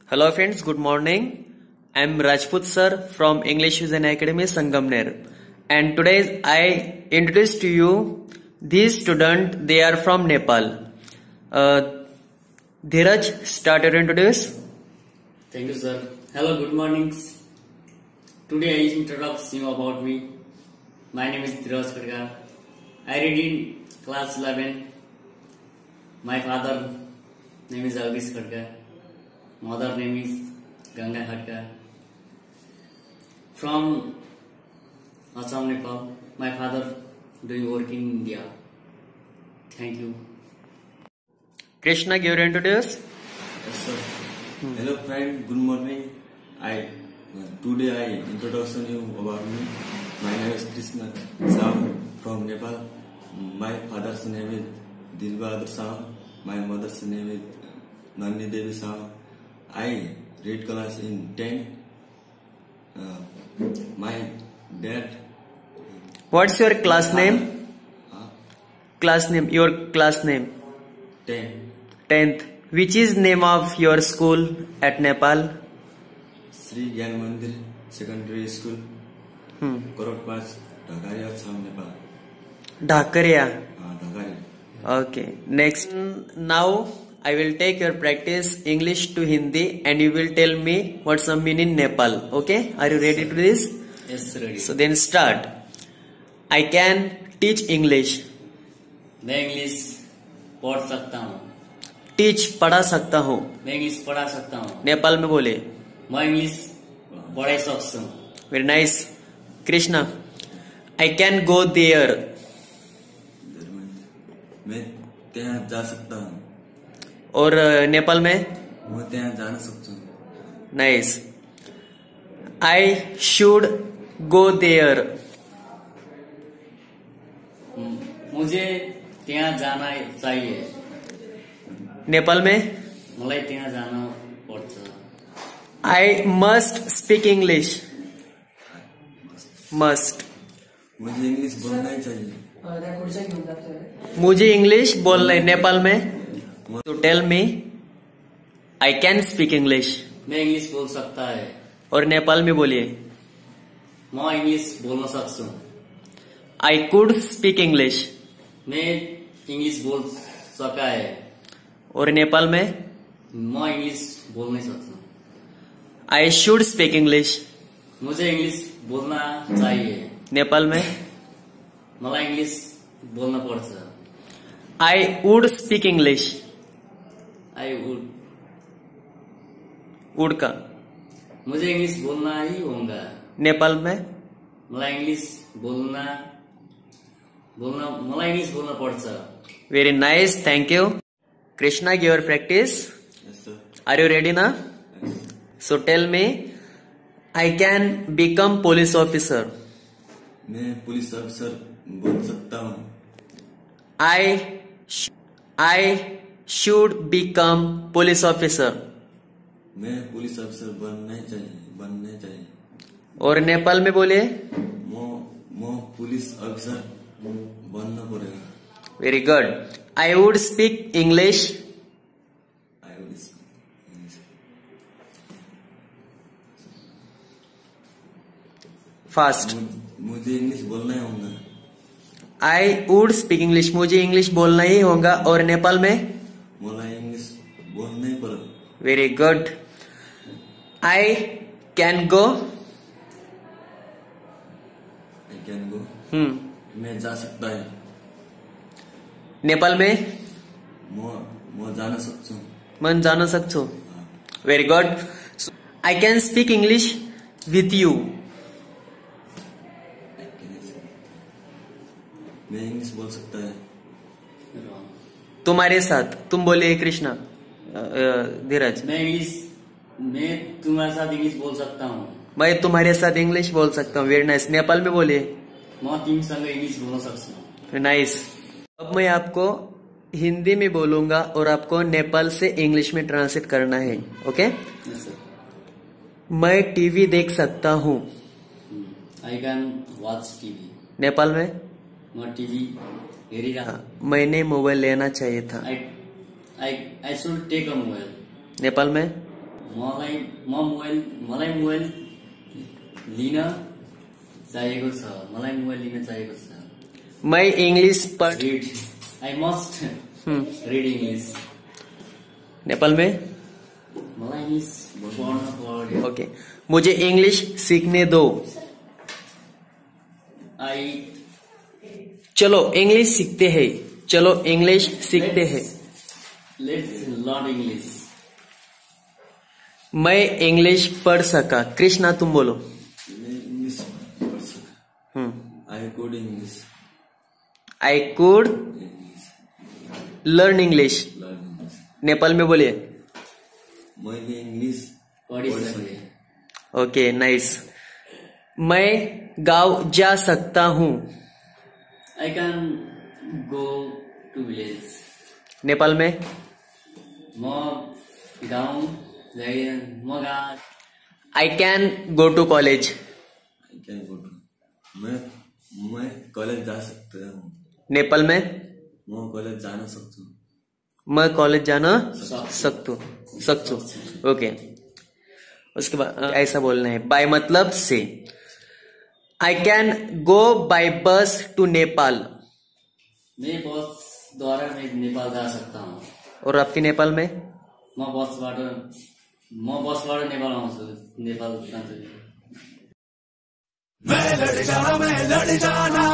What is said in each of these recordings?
Hello friends, good morning. I am Rajput sir from English Fusion Academy Sangamner, and today I introduce to you these students. They are from Nepal. Dheeraj, start your introduce. Thank you, sir. Hello, good morning. Today I introduce you about me. My name is Dheeraj Khadka. I read in class 11. My father name is Jagdish Khadka. Mother name is Ganga Khadka. From Assam, Nepal. My father doing work in India. Thank you. Krishna, give your introduce. Yes, sir. Hello, friend. Good morning. Today I introduce you about me. My name is Krishna Sahu from Nepal. My father's name is Dilbahadur Sahu. My mother's name is Nandi Devi Sahu. I read class in 10. My dad. What's your class name? Class name. Your class name. 10. 10th. Which is name of your school at Nepal? Sri Gyan Mandir Secondary School. Korotpach, Dhakaria, Assam, Nepal. Dhakaria. Dhakaria. Okay. Next. Now I will take your practice English to Hindi and you will tell me what's the meaning in Nepal. Okay? Are you ready to this? Yes, ready. So then start. I can teach English. मैं English पढ़ सकता हूँ. Teach पढ़ा सकता हूँ. मैं English पढ़ा सकता हूँ. नेपाल में बोले. मैं इंग्लिश पढ़ाई सकता हूँ. Very nice. Krishna. I can go there. मैं त्यहाँ जा सकता हूँ. और नेपाल में? मैं त्यहाँ जा न सकता हूँ. Nice. I should go there. मुझे त्यहाँ जाना चाहिए. नेपाल में? मलाई त्यहाँ जाना पर्छ. I must speak English. Must. मुझे इंग्लिश बोलना ही चाहिए. मुझे इंग्लिश बोलना है. नेपाल में? So tell me, I can speak English. मैं इंग्लिश बोल सकता है. और नेपाल में बोलिए. मैं इंग्लिश बोलना सकता हूँ. I could speak English. मैं इंग्लिश बोल सका है. और नेपाल में? मैं इंग्लिश बोल नहीं सकता. I should speak English. मुझे इंग्लिश बोलना चाहिए. नेपाल में? मलाई इंग्लिश बोलना पर्छ. I would speak English. I would. would का? मुझे इंग्लिश बोलना ही होगा. नेपाल में? मलाई इंग्लिश बोलना मलाई इंग्लिश बोलना पर्छ. Very nice. Thank you. Krishna, give your practice. Yes, sir. Are you ready now? Yes. So tell me, I can become police officer. मैं पुलिस अफसर बन सकता हूँ. I should become police officer. मैं पुलिस अफसर बनना चाहिए. और नेपाल में बोले? मैं पुलिस अफसर बनना पड़ेगा. Very good. I would speak English. I would speak English. Fast. मुझे इंग्लिश बोलना ही होगा. I would speak English. मुझे इंग्लिश बोलना ही होगा. और नेपाल में? मलाई इंग्लिश बोलना ही पड़ेगा. Very good. I can go. I can go. मैं जा सकता है. नेपाल में? मैं जाना सकता हूँ. मन जान सक्छु. Very good. So, I can speak English with you. मैं इंग्लिश बोल सकता है. तुम्हारे साथ. तुम बोलिए कृष्णा. धीरज. मैं तुम्हारे साथ इंग्लिश बोल सकता हूँ. मैं तुम्हारे साथ इंग्लिश बोल सकता हूँ. Very nice. नेपाल में बोलिए. मैं तिमीसँग इंग्लिश बोल्न सक्छु. नाइस. अब मैं आपको हिंदी में बोलूंगा और आपको नेपाल से इंग्लिश में ट्रांसलेट करना है. ओके? मैं टीवी देख सकता हूँ. I can watch TV. Nepal में? मैं टीवी हेरिरहेको. मैंने मोबाइल लेना चाहिए था. I should take a mobile. Nepal में? मलाई मोबाइल लिन चाहिएको छ। मलाई मोबाइल लिन चाहिएको छ। मैं इंग्लिश पढ़ read I must read English. Nepal में मलाई इंग्लिश पढ्न पर्यो। ओके, मुझे इंग्लिश सीखने दो। चलो इंग्लिश सीखते हैं। चलो इंग्लिश सीखते हैं। Let's learn English. मैं इंग्लिश पढ़ सका। कृष्णा तुम बोलो। इंग्लिश पढ़ सका। I could English. I could learn English. Learn English. Nepal में बोलिए। मैले इंग्लिश पढ़ सके। Okay, nice. मैं गांव जा सकता हूँ। I can go to village. Nepal में म गाउँ जाइए म गा। I can go to college. I can go to. मैं कॉलेज जा सकता हूँ। नेपाल में म कॉलेज जान सक्छु। मैं कॉलेज जाना सकता। ओके, उसके बाद ऐसा बोलना है। बाय मतलब से। आई कैन गो बाय बस टू नेपाल। मैं बस द्वारा मैं नेपाल जा सकता हूँ। और आपकी नेपाल में म बसबाट नेपाल आउँछु। नेपाल जान्छु। मैं लड़ जाना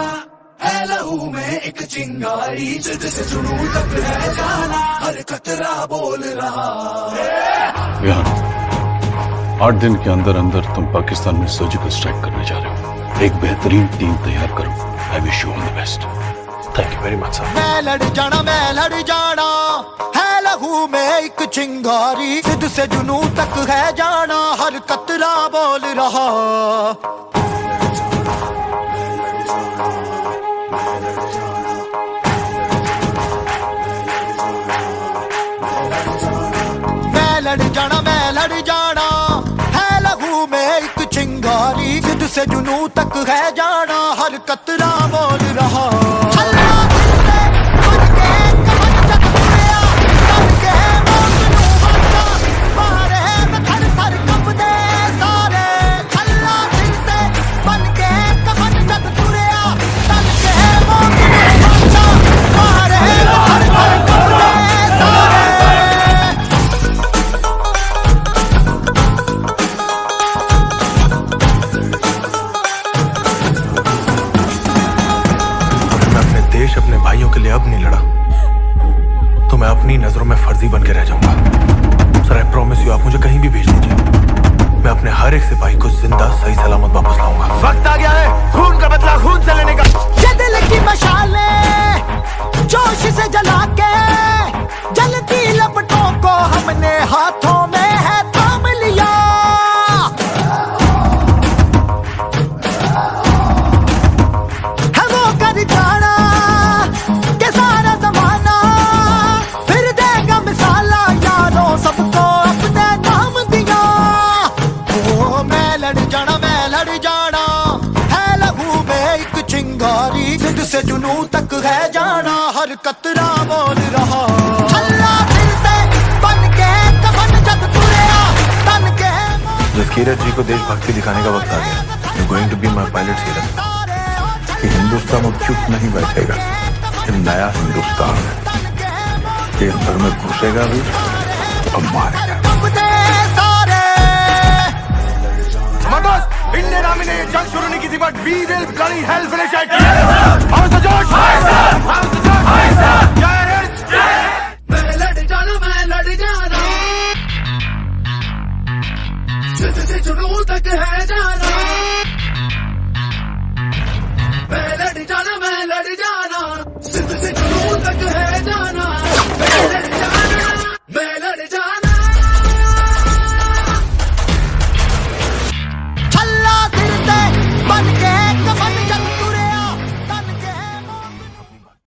है लहू में एक चिंगारी जिद से जुनू तक है जाना हर कतरा बोल रहा। 8 दिन के अंदर अंदर तुम पाकिस्तान में सर्जिकल स्ट्राइक करने जा रहे हो। एक बेहतरीन टीम तैयार करो। I wish you all the best. Thank you very much sir. मैं लड़ जाना है लहू में एक चिंगारी जिद से जुनू तक है जाना हर कतरा बोल रहा। मैं लड़ जाना है लहू में एक चिंगारी जिद से जुनू तक है जाना हर कतरा बोल रहा। अपने भाइयों के लिए अब नहीं लड़ा तो मैं अपनी नजरों में फर्जी बन के रह जाऊंगा। सर आई प्रॉमिस यू, आप मुझे कहीं भी भेज दीजिए। मैं अपने हर एक सिपाही को जिंदा सही सलामत वापस लाऊंगा। वक्त आ गया है खून का बदला खून से लेने का। ये दिल की मशालें जोश से जला के जलती लपटों को हमने हाथों में है थाम लिया। है वो कर जाना के सारा जमाना फिर देगा मिसाला यारों सबको अपने नाम दिया। ओ मैं लड़ जाना है लहू में एक चिंगारी जिद से जुनू तक है जाना हर कतरा बोल रहा। चला फिरते बन के कफन जब तुरेया तन के। जसकीरत जी को देशभक्ति दिखाने का वक्त आ गया। You going to be my pilot Seerat. कि हिंदुस्तान अब चुप नहीं बैठेगा। ये नया हिंदुस्तान है। देश भर में घुसेगा भी अब मारेगा। इंडियन आर्मी ने जंग शुरू नहीं की थी but we will bloody hell finish it.